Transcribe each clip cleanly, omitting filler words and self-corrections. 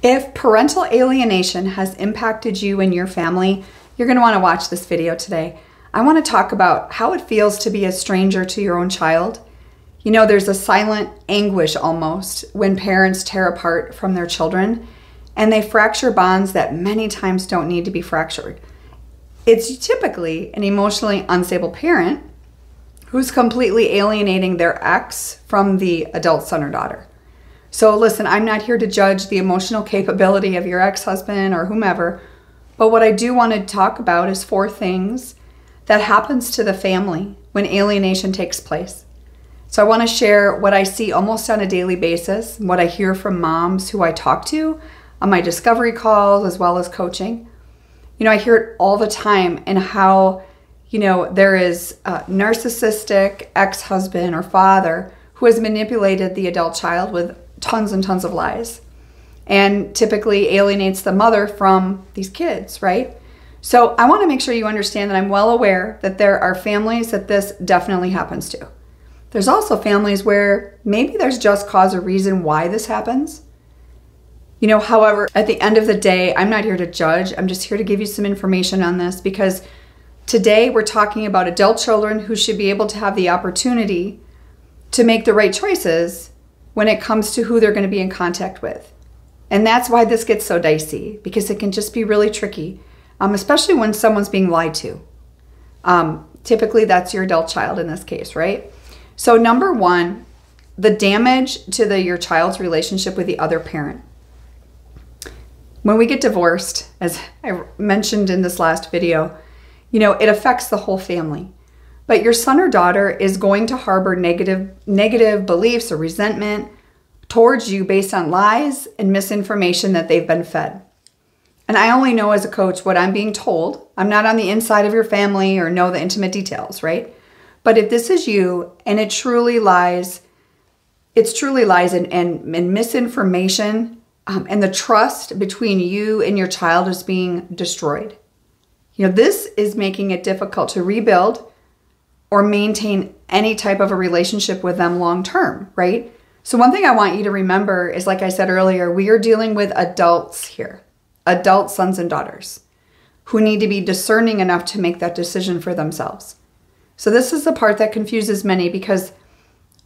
If parental alienation has impacted you and your family, you're going to want to watch this video today. I want to talk about how it feels to be a stranger to your own child. You know, there's a silent anguish almost when parents tear apart from their children and they fracture bonds that many times don't need to be fractured. It's typically an emotionally unstable parent who's completely alienating their ex from the adult son or daughter. So listen, I'm not here to judge the emotional capability of your ex-husband or whomever, but what I do want to talk about is 4 things that happens to the family when alienation takes place. So I want to share what I see almost on a daily basis, what I hear from moms who I talk to on my discovery calls as well as coaching. You know, I hear it all the time and how, you know, there is a narcissistic ex-husband or father who has manipulated the adult child with tons and tons of lies and typically alienates the mother from these kids, right? So I want to make sure you understand that I'm well aware that there are families that this definitely happens to. There's also families where maybe there's just cause or reason why this happens. You know, however, at the end of the day, I'm not here to judge. I'm just here to give you some information on this because today we're talking about adult children who should be able to have the opportunity to make the right choices when it comes to who they're going to be in contact with. And that's why this gets so dicey, because it can just be really tricky, especially when someone's being lied to. Typically, that's your adult child in this case, right? So number 1, the damage to your child's relationship with the other parent. When we get divorced, as I mentioned in this last video, you know, it affects the whole family. But your son or daughter is going to harbor negative beliefs or resentment towards you based on lies and misinformation that they've been fed. And I only know as a coach what I'm being told. I'm not on the inside of your family or know the intimate details, right? But if this is you and it truly lies, in misinformation and the trust between you and your child is being destroyed. You know, this is making it difficult to rebuild or maintain any type of a relationship with them long term, right? So one thing I want you to remember is, like I said earlier, we are dealing with adults here, adult sons and daughters who need to be discerning enough to make that decision for themselves. So this is the part that confuses many, because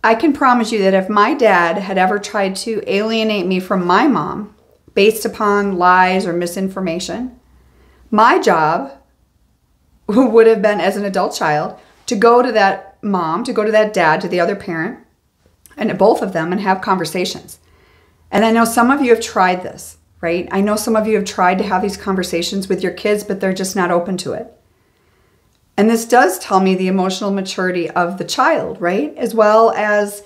I can promise you that if my dad had ever tried to alienate me from my mom based upon lies or misinformation, my job would have been, as an adult child, to go to that mom, to go to that dad, to the other parent, and both of them, and have conversations. And I know some of you have tried this, right? I know some of you have tried to have these conversations with your kids, but they're just not open to it. And this does tell me the emotional maturity of the child, right? As well as,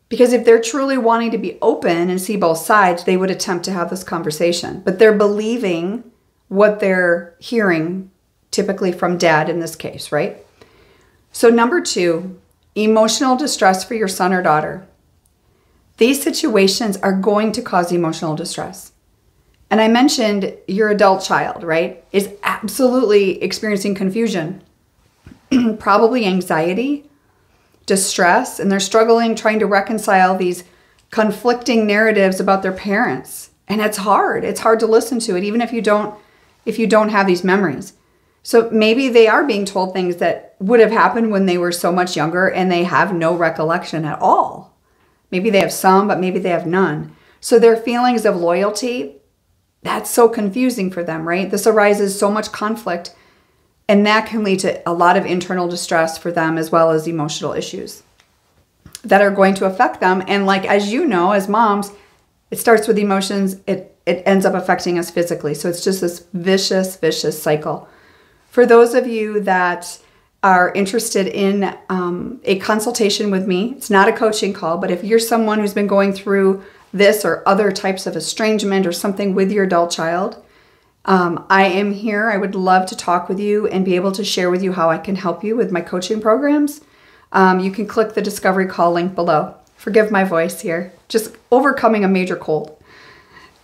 because if they're truly wanting to be open and see both sides, they would attempt to have this conversation. But they're believing what they're hearing, typically from dad in this case, right? So number 2, emotional distress for your son or daughter. These situations are going to cause emotional distress. And I mentioned your adult child, right, is absolutely experiencing confusion, probably anxiety, distress, and they're struggling trying to reconcile these conflicting narratives about their parents. And it's hard. It's hard to listen to it, even if you don't have these memories. So maybe they are being told things that would have happened when they were so much younger and they have no recollection at all. Maybe they have some, but maybe they have none. So their feelings of loyalty, that's so confusing for them, right? This arises so much conflict, and that can lead to a lot of internal distress for them, as well as emotional issues that are going to affect them. And like, as you know, as moms, it starts with emotions. It ends up affecting us physically. So it's just this vicious cycle. For those of you that are interested in a consultation with me, it's not a coaching call, but if you're someone who's been going through this or other types of estrangement or something with your adult child, I am here. I would love to talk with you and be able to share with you how I can help you with my coaching programs. You can click the discovery call link below. Forgive my voice here, just overcoming a major cold.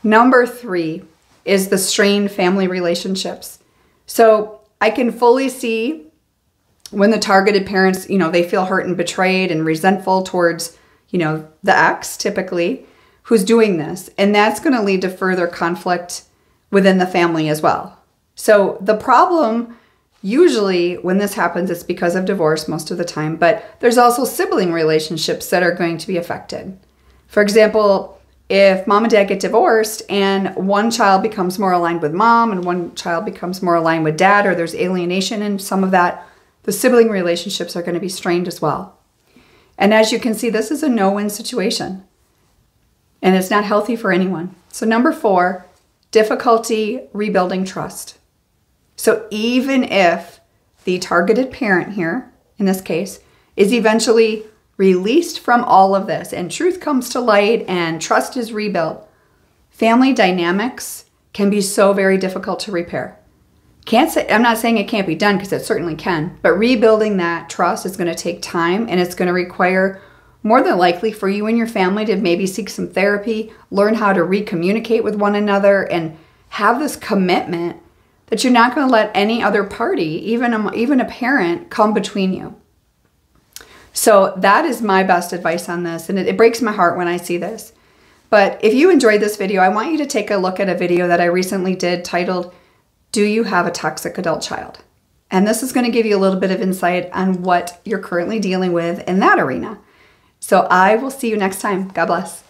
Number 3 is the strained family relationships. So I can fully see when the targeted parents, you know, they feel hurt and betrayed and resentful towards, you know, the ex typically. who's doing this. And that's going to lead to further conflict within the family as well. So the problem, usually when this happens, it's because of divorce most of the time, but there's also sibling relationships that are going to be affected. For example, if mom and dad get divorced and one child becomes more aligned with mom and one child becomes more aligned with dad, or there's alienation in some of that, the sibling relationships are going to be strained as well. And as you can see, this is a no-win situation. And it's not healthy for anyone. So number 4, difficulty rebuilding trust. So even if the targeted parent here, in this case, is eventually released from all of this and truth comes to light and trust is rebuilt, family dynamics can be so very difficult to repair. I'm not saying it can't be done, because it certainly can, but rebuilding that trust is going to take time, and it's going to require, more than likely, for you and your family to maybe seek some therapy, learn how to recommunicate with one another, and have this commitment that you're not going to let any other party, even a parent, come between you. So that is my best advice on this, and it breaks my heart when I see this. But if you enjoyed this video, I want you to take a look at a video that I recently did titled, "Do You Have a Toxic Adult Child?" And this is going to give you a little bit of insight on what you're currently dealing with in that arena. So I will see you next time. God bless.